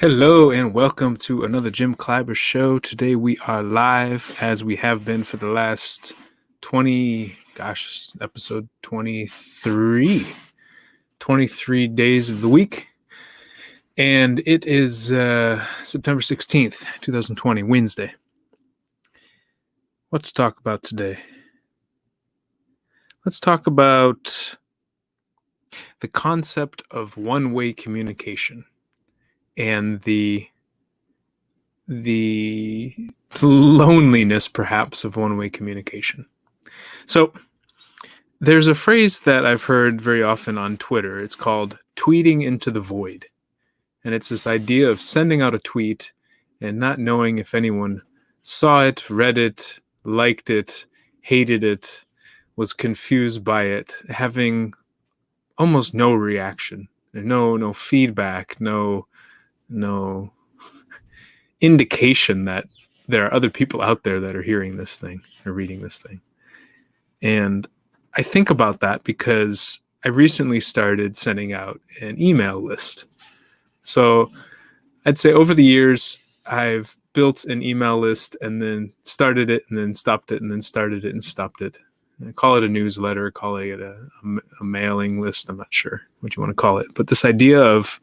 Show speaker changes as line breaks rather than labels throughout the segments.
Hello and welcome to another Jim Kleiber show. Today we are live as we have been for the last episode 23, 23 days of the week. And it is September 16th, 2020, Wednesday. What to talk about today? Let's talk about the concept of one-way communication and the loneliness, perhaps, of one-way communication. So there's a phrase that I've heard very often on Twitter. It's called tweeting into the void. And it's this idea of sending out a tweet and not knowing if anyone saw it, read it, liked it, hated it, was confused by it, having almost no reaction, no feedback, no indication that there are other people out there that are hearing this thing or reading this thing. And I think about that because I recently started sending out an email list. So I'd say over the years, I've built an email list and then started it and then stopped it and then started it and stopped it. I call it a newsletter, call it a mailing list. I'm not sure what you want to call it. But this idea of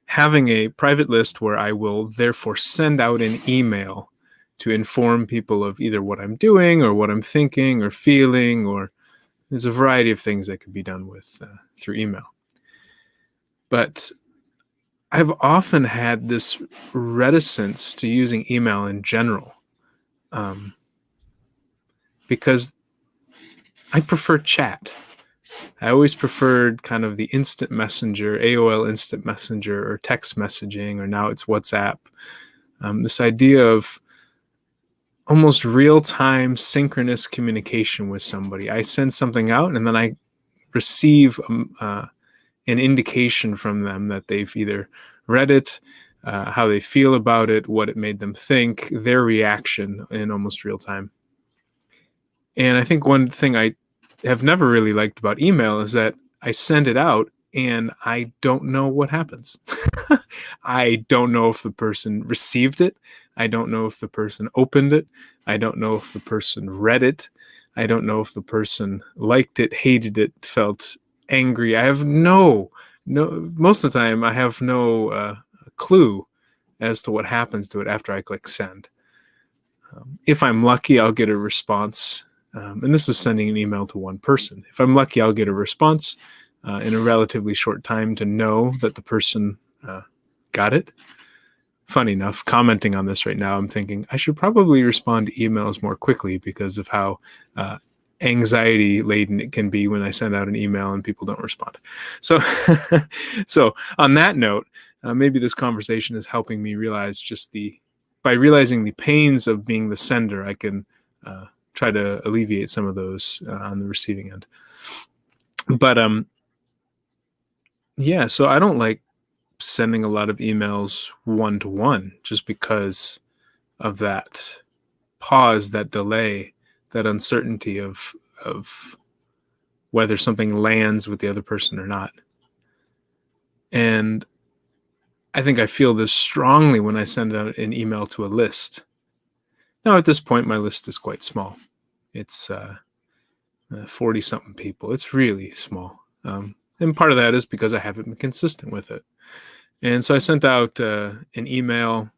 having a private list where I will therefore send out an email to inform people of either what I'm doing or what I'm thinking or feeling, or there's a variety of things that could be done with through email. But I've often had this reticence to using email in general because I prefer chat. I always preferred kind of the instant messenger, AOL instant messenger, or text messaging, or now it's WhatsApp. This idea of almost real-time synchronous communication with somebody. I send something out and then I receive an indication from them that they've either read it, how they feel about it, what it made them think, their reaction in almost real time. And I think one thing I have never really liked about email is that I send it out and I don't know what happens. I don't know if the person received it. I don't know if the person opened it. I don't know if the person read it. I don't know if the person liked it, hated it, felt angry. I have no, most of the time I have no clue as to what happens to it after I click send. If I'm lucky, I'll get a response. And this is sending an email to one person. If I'm lucky, I'll get a response in a relatively short time to know that the person got it. Funny enough, commenting on this right now, I'm thinking I should probably respond to emails more quickly because of how anxiety-laden it can be when I send out an email and people don't respond. So, so on that note, maybe this conversation is helping me realize by realizing the pains of being the sender, I can try to alleviate some of those on the receiving end. But yeah, so I don't like sending a lot of emails one-to-one just because of that pause, that delay, that uncertainty of whether something lands with the other person or not. And I think I feel this strongly when I send out an email to a list. Now, at this point, my list is quite small. It's 40-something people. It's really small. And part of that is because I haven't been consistent with it. And so I sent out an email,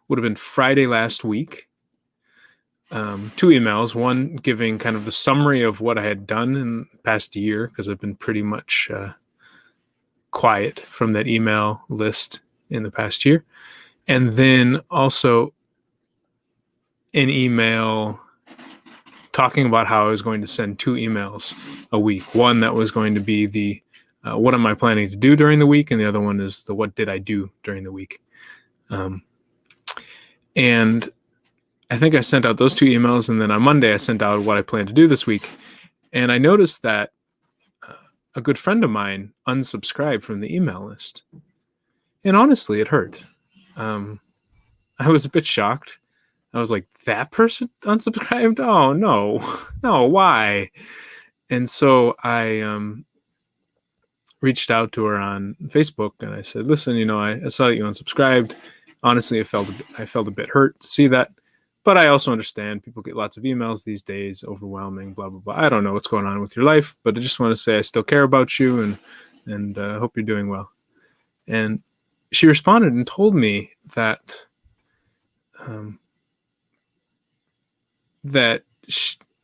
would have been Friday last week, 2 emails, one giving kind of the summary of what I had done in the past year, because I've been pretty much quiet from that email list in the past year. And then also an email talking about how I was going to send 2 emails a week. One that was going to be the what am I planning to do during the week, and the other one is the what did I do during the week. And I think I sent out those 2 emails, and then on Monday I sent out what I plan to do this week. And I noticed that a good friend of mine unsubscribed from the email list. And honestly, it hurt. I was a bit shocked. I was like, that person unsubscribed? Oh, no, why? And so I reached out to her on Facebook and I said, listen, I saw that you unsubscribed. Honestly, I felt a bit hurt to see that, but I also understand people get lots of emails these days, overwhelming, blah, blah, blah. I don't know what's going on with your life, but I just want to say I still care about you and hope you're doing well. And she responded and told me that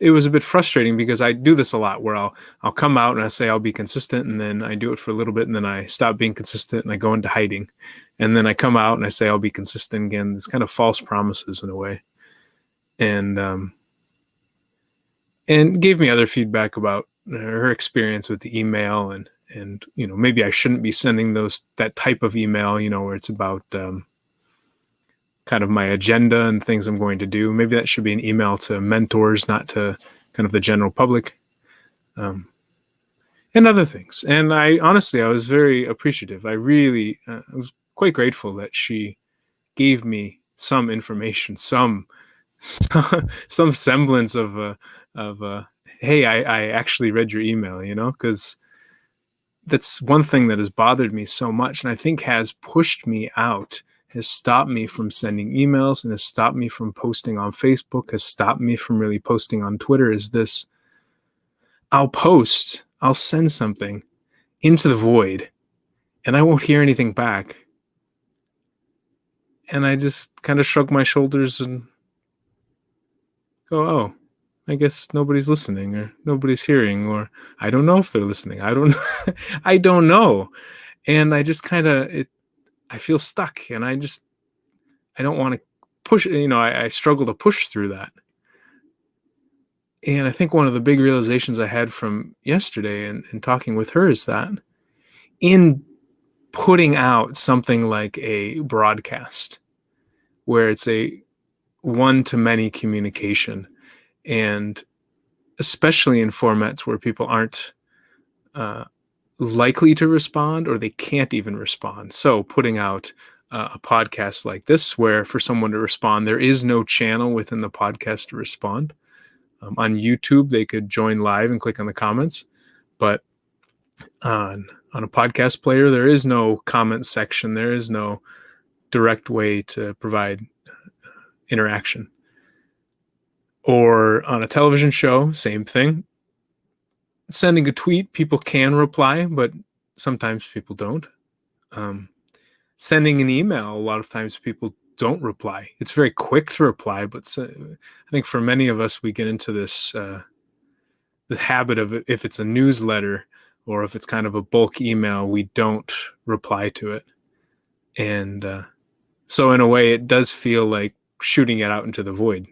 it was a bit frustrating because I do this a lot where I'll come out and I say I'll be consistent, and then I do it for a little bit and then I stop being consistent and I go into hiding, and then I come out and I say I'll be consistent again. It's kind of false promises in a way, and gave me other feedback about her experience with the email and maybe I shouldn't be sending that type of email where it's about kind of my agenda and things I'm going to do. Maybe that should be an email to mentors, not to kind of the general public, and other things. And I was very appreciative. I was quite grateful that she gave me some information, some semblance of hey, I actually read your email, because that's one thing that has bothered me so much, and I think has pushed me out, has stopped me from sending emails, and has stopped me from posting on Facebook, has stopped me from really posting on Twitter, is this: I'll send something into the void, and I won't hear anything back. And I just kind of shrug my shoulders and go, oh, I guess nobody's listening, or nobody's hearing, or I don't know if they're listening. I don't know. And I just I feel stuck, and I don't want to push, I struggle to push through that. And I think one of the big realizations I had from yesterday and talking with her is that in putting out something like a broadcast where it's a one-to-many communication, and especially in formats where people aren't likely to respond, or they can't even respond. So putting out a podcast like this, where for someone to respond, there is no channel within the podcast to respond. On YouTube, they could join live and click on the comments, but on a podcast player, there is no comment section. There is no direct way to provide interaction. Or on a television show, same thing. Sending a tweet, people can reply, but sometimes people don't. Sending an email, a lot of times people don't reply. It's very quick to reply, but I think for many of us, we get into this the habit of, if it's a newsletter or if it's kind of a bulk email, we don't reply to it. And so in a way, it does feel like shooting it out into the void.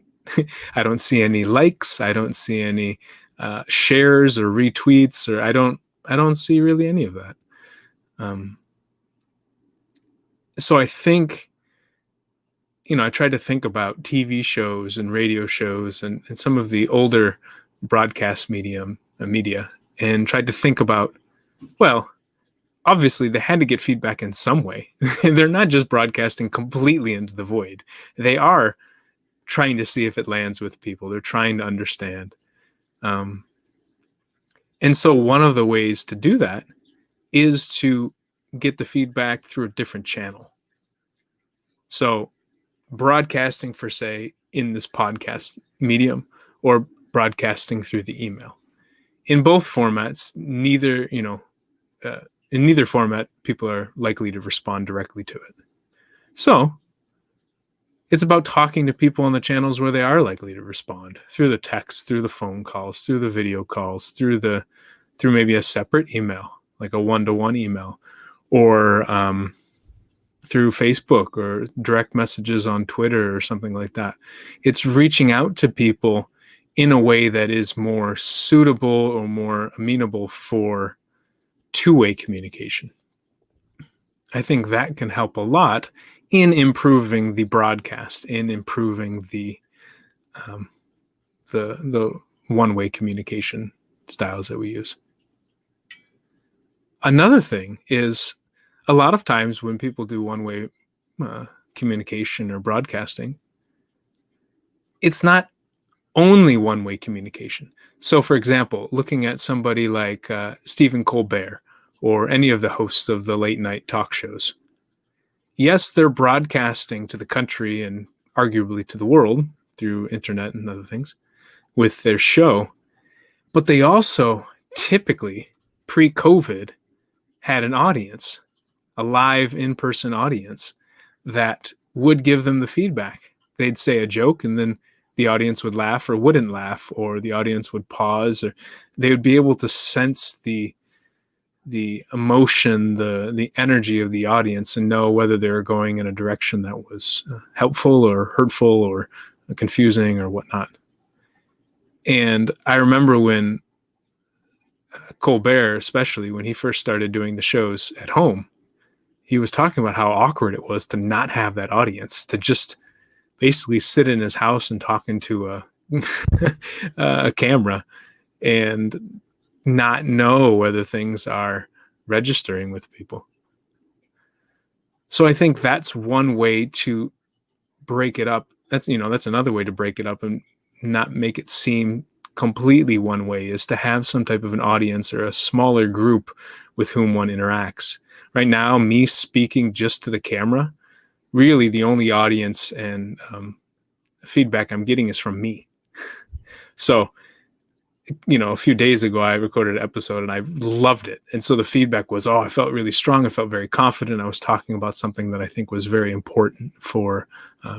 I don't see any likes. I don't see any shares or retweets, or I don't see really any of that. So I think, I tried to think about TV shows and radio shows and some of the older broadcast media, and tried to think about, well, obviously they had to get feedback in some way. They're not just broadcasting completely into the void. They are trying to see if it lands with people. They're trying to understand. And so one of the ways to do that is to get the feedback through a different channel. So broadcasting for, say, in this podcast medium, or broadcasting through the email. In both formats, in neither format, people are likely to respond directly to it. So it's about talking to people on the channels where they are likely to respond, through the text, through the phone calls, through the video calls, through maybe a separate email, like a one-to-one email, or through Facebook, or direct messages on Twitter or something like that. It's reaching out to people in a way that is more suitable or more amenable for two-way communication. I think that can help a lot in improving the broadcast, in improving the one-way communication styles that we use. Another thing is, a lot of times when people do one-way communication or broadcasting, it's not only one-way communication. So, for example, looking at somebody like Stephen Colbert, or any of the hosts of the late night talk shows. Yes, they're broadcasting to the country and arguably to the world through internet and other things with their show, but they also typically, pre-COVID, had an audience, a live in-person audience that would give them the feedback. They'd say a joke and then the audience would laugh or wouldn't laugh, or the audience would pause, or they would be able to sense the emotion, the energy of the audience, and know whether they were going in a direction that was helpful or hurtful or confusing or whatnot. And I remember when Colbert, especially when he first started doing the shows at home, he was talking about how awkward it was to not have that audience, to just basically sit in his house and talking to a camera and not know whether things are registering with people. So I think that's one way to break it up. That's another way to break it up and not make it seem completely one way, is to have some type of an audience or a smaller group with whom one interacts. Right now, me speaking just to the camera, really the only audience and feedback I'm getting is from me. So, a few days ago, I recorded an episode and I loved it. And so the feedback was, I felt really strong. I felt very confident. I was talking about something that I think was very important for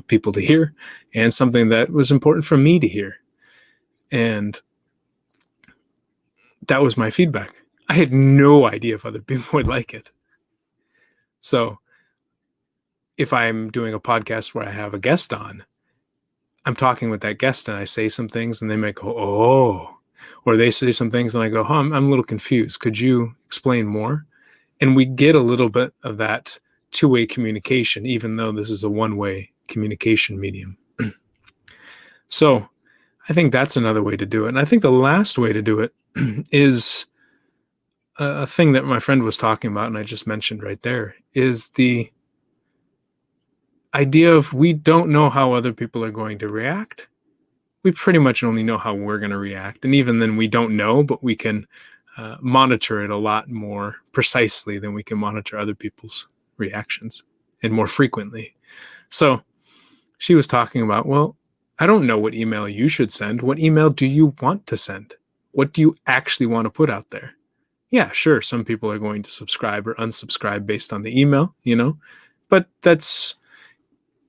people to hear, and something that was important for me to hear. And that was my feedback. I had no idea if other people would like it. So if I'm doing a podcast where I have a guest on, I'm talking with that guest and I say some things and they might go, oh, or they say some things and I go, I'm a little confused. Could you explain more? And we get a little bit of that two-way communication, even though this is a one-way communication medium. So I think that's another way to do it. And I think the last way to do it is a thing that my friend was talking about, and I just mentioned right there, is the idea of we don't know how other people are going to react. We pretty much only know how we're going to react. And even then we don't know, but we can monitor it a lot more precisely than we can monitor other people's reactions, and more frequently. So she was talking about, well, I don't know what email you should send. What email do you want to send? What do you actually want to put out there? Yeah, sure, some people are going to subscribe or unsubscribe based on the email, but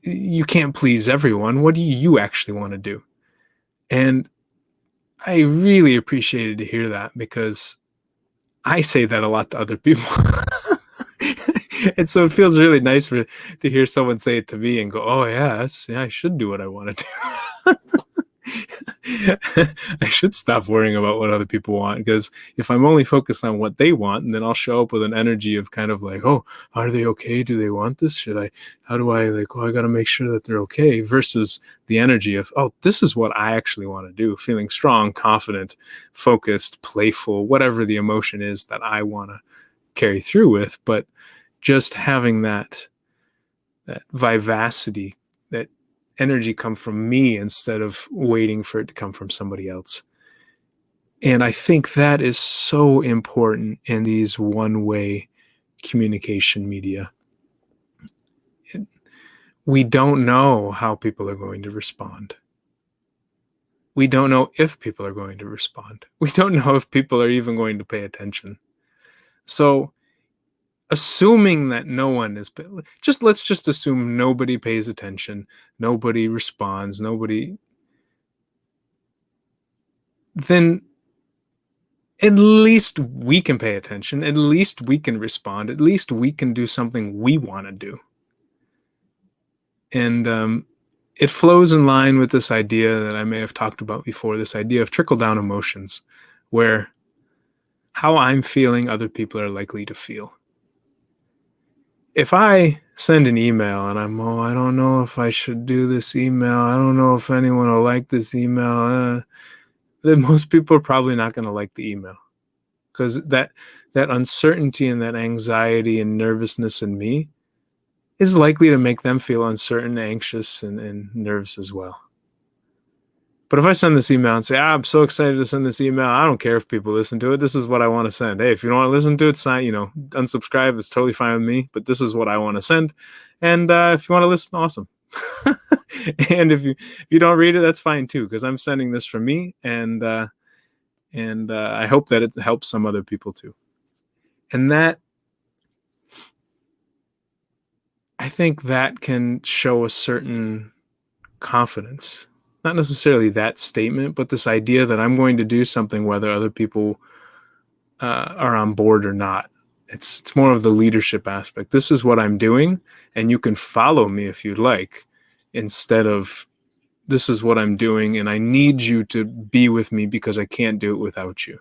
you can't please everyone. What do you actually want to do? And I really appreciated to hear that, because I say that a lot to other people. And so it feels really nice to hear someone say it to me and go, oh yeah, I should do what I want to do. I should stop worrying about what other people want, because if I'm only focused on what they want, and then I'll show up with an energy of kind of like, oh, are they okay? Do they want this? I got to make sure that they're okay, versus the energy of, oh, this is what I actually want to do, feeling strong, confident, focused, playful, whatever the emotion is that I want to carry through with, but just having that vivacity, that energy come from me instead of waiting for it to come from somebody else. And I think that is so important in these one-way communication media. We don't know how people are going to respond. We don't know if people are going to respond. We don't know if people are even going to pay attention. So assuming that no one is, let's just assume nobody pays attention, nobody responds, then at least we can pay attention, at least we can respond, at least we can do something we want to do. And it flows in line with this idea that I may have talked about before, this idea of trickle-down emotions, where how I'm feeling, other people are likely to feel. If I send an email and I'm, I don't know if I should do this email, I don't know if anyone will like this email, then most people are probably not going to like the email, because that uncertainty and that anxiety and nervousness in me is likely to make them feel uncertain, anxious, and nervous as well. But if I send this email and say, I'm so excited to send this email, I don't care if people listen to it. This is what I want to send. Hey, if you don't want to listen to it, sign, unsubscribe. It's totally fine with me. But this is what I want to send. And if you want to listen, awesome. And if you don't read it, that's fine too, because I'm sending this from me, and I hope that it helps some other people too. And that, I think that can show a certain confidence. Not necessarily that statement, but this idea that I'm going to do something whether other people are on board or not. It's more of the leadership aspect. This is what I'm doing, and you can follow me if you'd like, instead of this is what I'm doing, and I need you to be with me because I can't do it without you.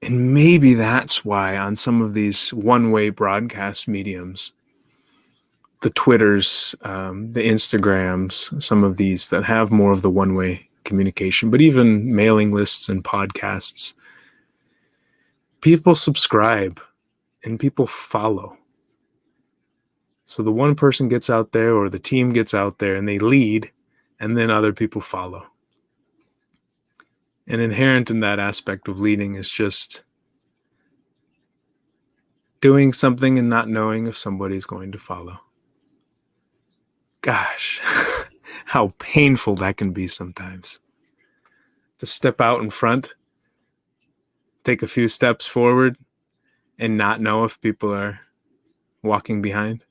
And maybe that's why on some of these one-way broadcast mediums, the Twitters, the Instagrams, some of these that have more of the one-way communication, but even mailing lists and podcasts, people subscribe and people follow. So the one person gets out there, or the team gets out there, and they lead, and then other people follow. And inherent in that aspect of leading is just doing something and not knowing if somebody's going to follow. Gosh, how painful that can be sometimes. To step out in front, take a few steps forward, and not know if people are walking behind.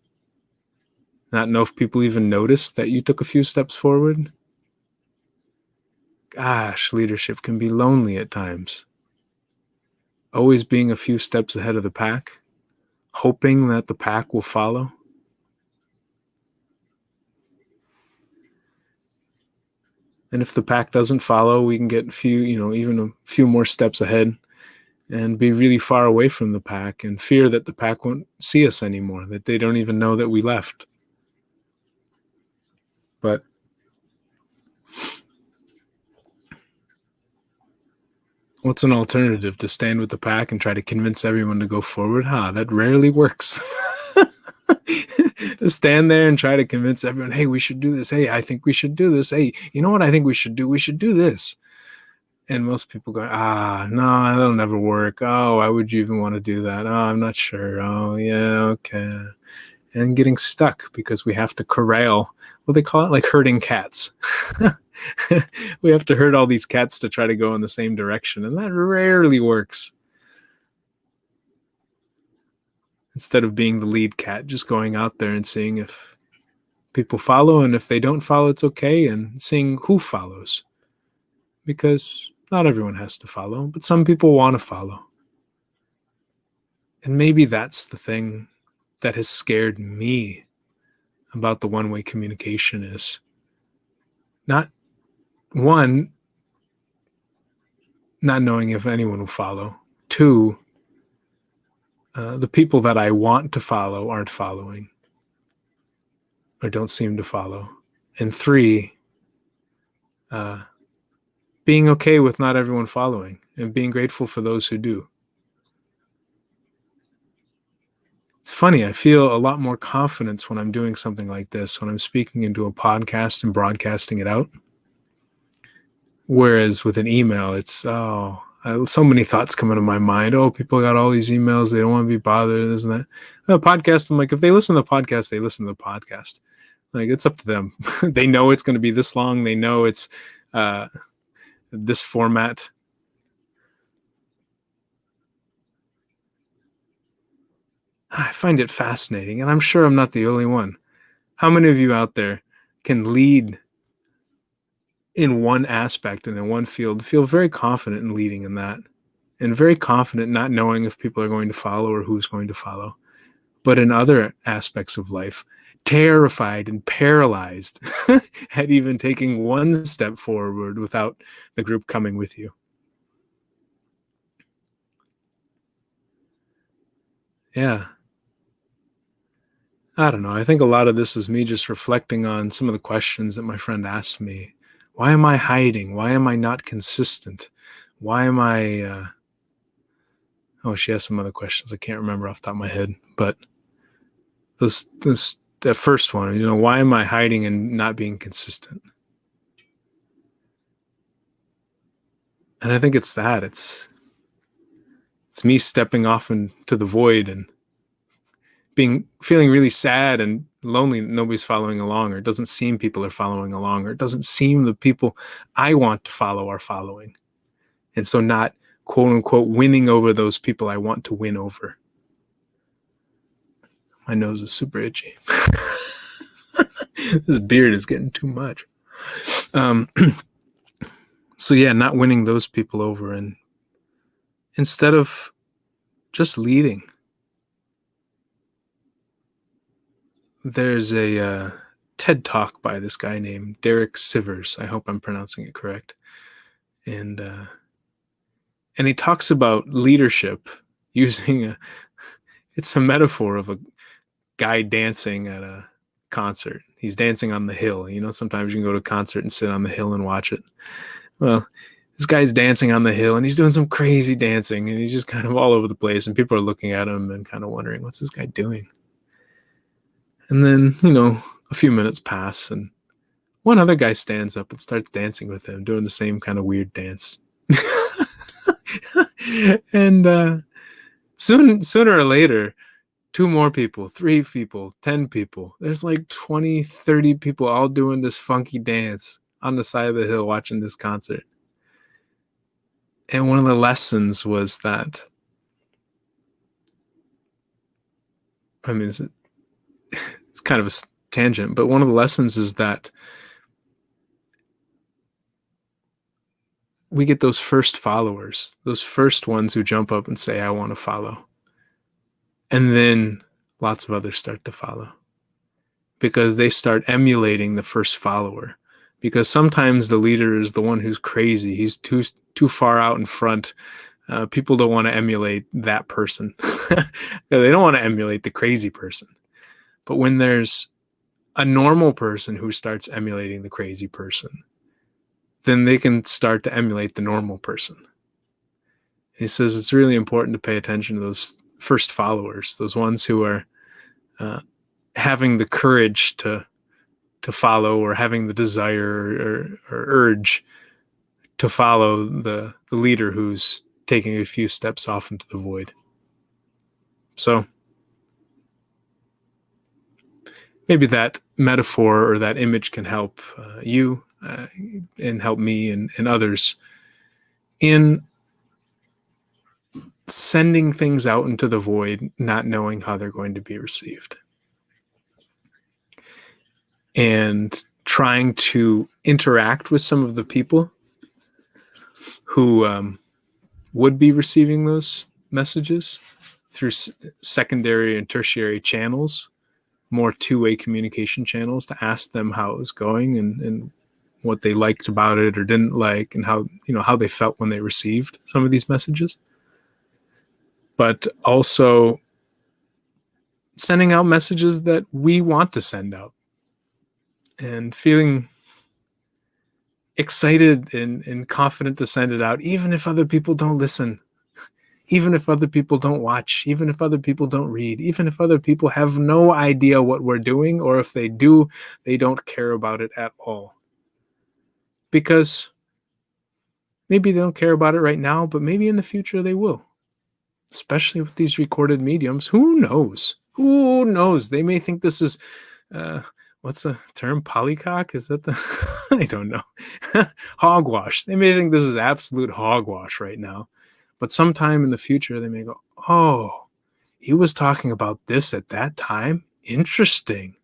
Not know if people even notice that you took a few steps forward. Gosh, leadership can be lonely at times. Always being a few steps ahead of the pack, hoping that the pack will follow. And if the pack doesn't follow, we can get even a few more steps ahead and be really far away from the pack and fear that the pack won't see us anymore, that they don't even know that we left. But what's an alternative? To stand with the pack and try to convince everyone to go forward? That rarely works. To stand there and try to convince everyone, hey, we should do this. Hey, I think we should do this. Hey, you know what I think we should do? We should do this. And most people go, no, that'll never work. Oh, why would you even want to do that? Oh, I'm not sure. Oh, yeah, okay. And getting stuck because we have to corral, what they call it, like herding cats. We have to herd all these cats to try to go in the same direction, and that rarely works. Instead of being the lead cat, just going out there and seeing if people follow, and if they don't follow, it's okay, and seeing who follows. Because not everyone has to follow, but some people want to follow. And maybe that's the thing that has scared me about the one-way communication is not knowing if anyone will follow. 2, the people that I want to follow aren't following or don't seem to follow. And 3, being okay with not everyone following and being grateful for those who do. It's funny, I feel a lot more confidence when I'm doing something like this, when I'm speaking into a podcast and broadcasting it out. Whereas with an email, it's, so many thoughts come into my mind. Oh, people got all these emails. They don't want to be bothered, this and that. A podcast, I'm like, if they listen to the podcast, they listen to the podcast. Like, it's up to them. They know it's going to be this long. They know it's this format. I find it fascinating, and I'm sure I'm not the only one. How many of you out there can lead in one aspect and in one field, feel very confident in leading in that, and very confident not knowing if people are going to follow or who's going to follow, but in other aspects of life, terrified and paralyzed at even taking one step forward without the group coming with you? Yeah. I don't know. I think a lot of this is me just reflecting on some of the questions that my friend asked me. Why am I hiding? Why am I not consistent? Why am I... she asked some other questions I can't remember off the top of my head. But that first one, why am I hiding and not being consistent? And I think it's that. It's me stepping off into the void and feeling really sad and lonely that nobody's following along, or it doesn't seem people are following along, or it doesn't seem the people I want to follow are following. And so not quote unquote winning over those people I want to win over. My nose is super itchy. This beard is getting too much. So yeah, not winning those people over, and instead of just leading. There's a TED Talk by this guy named Derek Sivers. I hope I'm pronouncing it correct. And he talks about leadership using it's a metaphor of a guy dancing at a concert. He's dancing on the hill. You know, sometimes you can go to a concert and sit on the hill and watch it. Well, this guy's dancing on the hill and he's doing some crazy dancing and he's just kind of all over the place, and people are looking at him and kind of wondering, what's this guy doing? And then, a few minutes pass and one other guy stands up and starts dancing with him, doing the same kind of weird dance. And sooner or later, 2 more people, 3 people, 10 people, there's like 20, 30 people all doing this funky dance on the side of the hill watching this concert. And one of the lessons was that, I mean, it's kind of a tangent, but one of the lessons is that we get those first followers, those first ones who jump up and say, I want to follow. And then lots of others start to follow because they start emulating the first follower. Because sometimes the leader is the one who's crazy. He's too far out in front. People don't want to emulate that person. They don't want to emulate the crazy person. But when there's a normal person who starts emulating the crazy person, then they can start to emulate the normal person. And he says it's really important to pay attention to those first followers, those ones who are having the courage to follow, or having the desire or urge to follow the leader who's taking a few steps off into the void. So maybe that metaphor or that image can help you and help me and others in sending things out into the void, not knowing how they're going to be received. And trying to interact with some of the people who would be receiving those messages through secondary and tertiary channels, more two-way communication channels, to ask them how it was going and what they liked about it or didn't like, and how they felt when they received some of these messages. But also sending out messages that we want to send out, and feeling excited and confident to send it out, even if other people don't listen, even if other people don't watch, even if other people don't read, even if other people have no idea what we're doing, or if they do, they don't care about it at all. Because maybe they don't care about it right now, but maybe in the future they will. Especially with these recorded mediums. Who knows? Who knows? They may think this is... what's the term? Polycock? Is that the... I don't know. Hogwash. They may think this is absolute hogwash right now. But sometime in the future, they may go, oh, he was talking about this at that time? Interesting.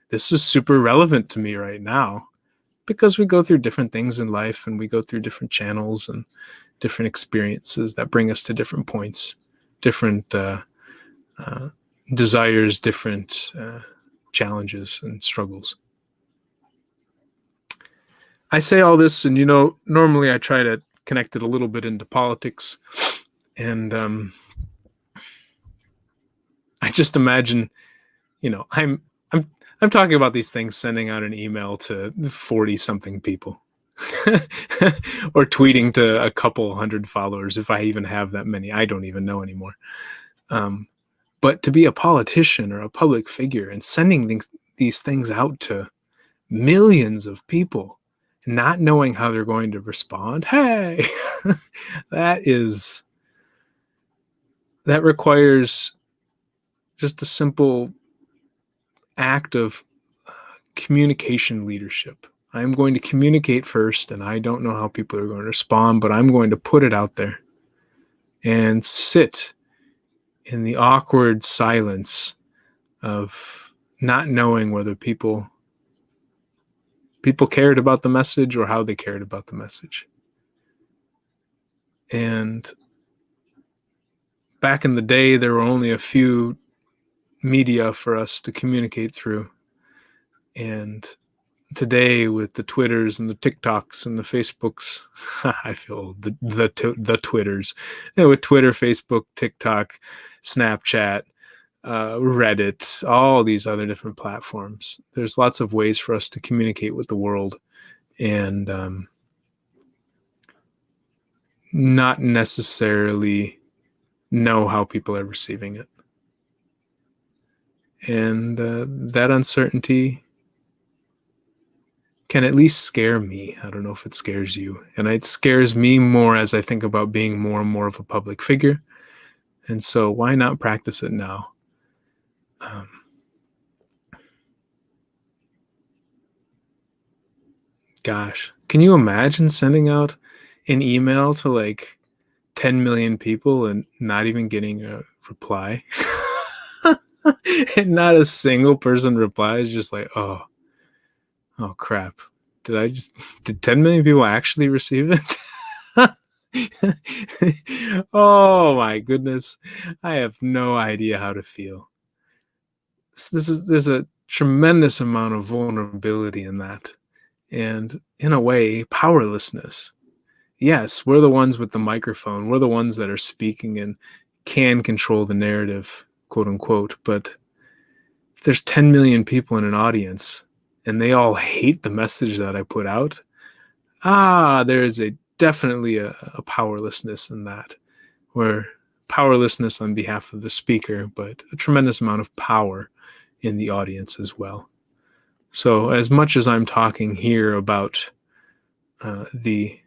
This is super relevant to me right now. Because we go through different things in life, and we go through different channels and different experiences that bring us to different points, different desires, different challenges and struggles. I say all this, and normally I try to connect it a little bit into politics, and I just imagine, I'm talking about these things, sending out an email to 40-something people, or tweeting to a couple hundred followers, if I even have that many. I don't even know anymore. But to be a politician or a public figure and sending these things out to millions of people not knowing how they're going to respond. Hey, that requires just a simple act of communication leadership. I'm going to communicate first, and I don't know how people are going to respond, but I'm going to put it out there and sit in the awkward silence of not knowing whether people cared about the message or how they cared about the message. And back in the day, there were only a few media for us to communicate through. And today, with the Twitters and the TikToks and the Facebooks, I feel the Twitters, with Twitter, Facebook, TikTok, Snapchat, Reddit, all these other different platforms. There's lots of ways for us to communicate with the world, and not necessarily know how people are receiving it. And that uncertainty can at least scare me. I don't know if it scares you. And it scares me more as I think about being more and more of a public figure. And so why not practice it now? Gosh, can you imagine sending out an email to like 10 million people and not even getting a reply? And not a single person replies, just like, oh crap. Did 10 million people actually receive it? Oh my goodness. I have no idea how to feel. So there's a tremendous amount of vulnerability in that. And in a way, powerlessness. Yes, we're the ones with the microphone. We're the ones that are speaking and can control the narrative, quote unquote. But if there's 10 million people in an audience and they all hate the message that I put out, there is definitely a powerlessness in that, where powerlessness on behalf of the speaker, but a tremendous amount of power in the audience as well. So as much as I'm talking here about maybe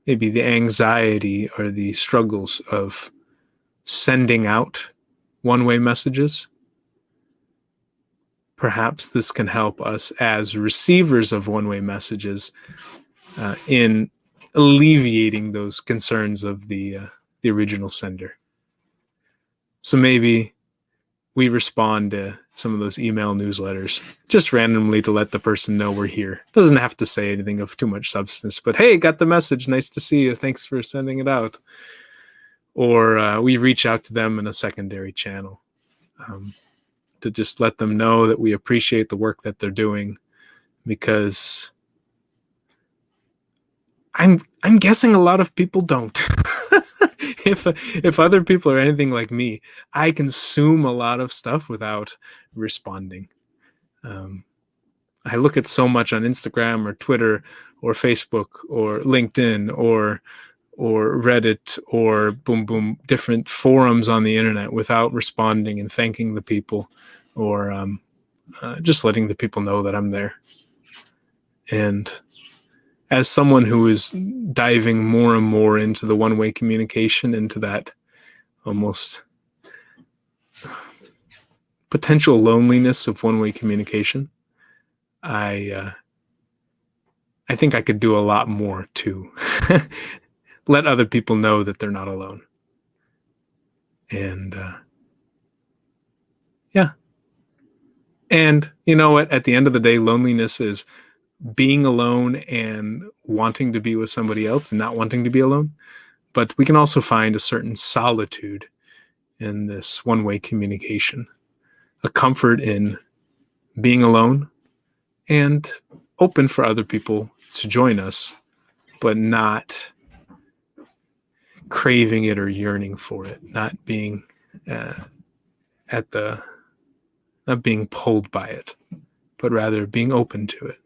the anxiety or the struggles of sending out one-way messages, perhaps this can help us as receivers of one-way messages in alleviating those concerns of the original sender. So maybe we respond to some of those email newsletters just randomly to let the person know we're here. Doesn't have to say anything of too much substance, but hey, got the message. Nice to see you. Thanks for sending it out. Or we reach out to them in a secondary channel to just let them know that we appreciate the work that they're doing, because I'm guessing a lot of people don't. If other people are anything like me, I consume a lot of stuff without responding. I look at so much on Instagram or Twitter or Facebook or LinkedIn or Reddit or different forums on the internet without responding and thanking the people, or just letting the people know that I'm there. And as someone who is diving more and more into the one-way communication, into that almost potential loneliness of one-way communication, I think I could do a lot more to let other people know that they're not alone. And yeah. And you know what? At the end of the day, loneliness is being alone and wanting to be with somebody else and not wanting to be alone. But we can also find a certain solitude in this one-way communication, a comfort in being alone and open for other people to join us, but not craving it or yearning for it, not being not being pulled by it, but rather being open to it.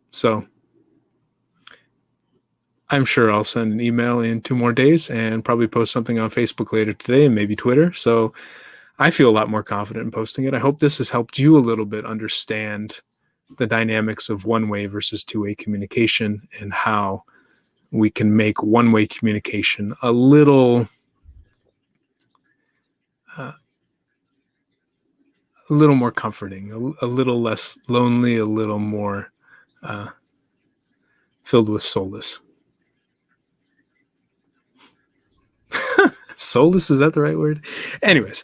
So I'm sure I'll send an email in 2 more days and probably post something on Facebook later today and maybe Twitter. So I feel a lot more confident in posting it. I hope this has helped you a little bit understand the dynamics of one-way versus two-way communication and how we can make one-way communication a little more comforting, a little less lonely, a little more filled with solace. Solace, is that the right word? Anyways,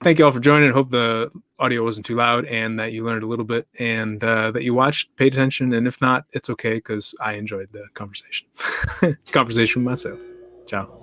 thank you all for joining. I hope the audio wasn't too loud and that you learned a little bit and that you watched, paid attention. And if not, it's okay because I enjoyed the conversation. Conversation with myself. Ciao.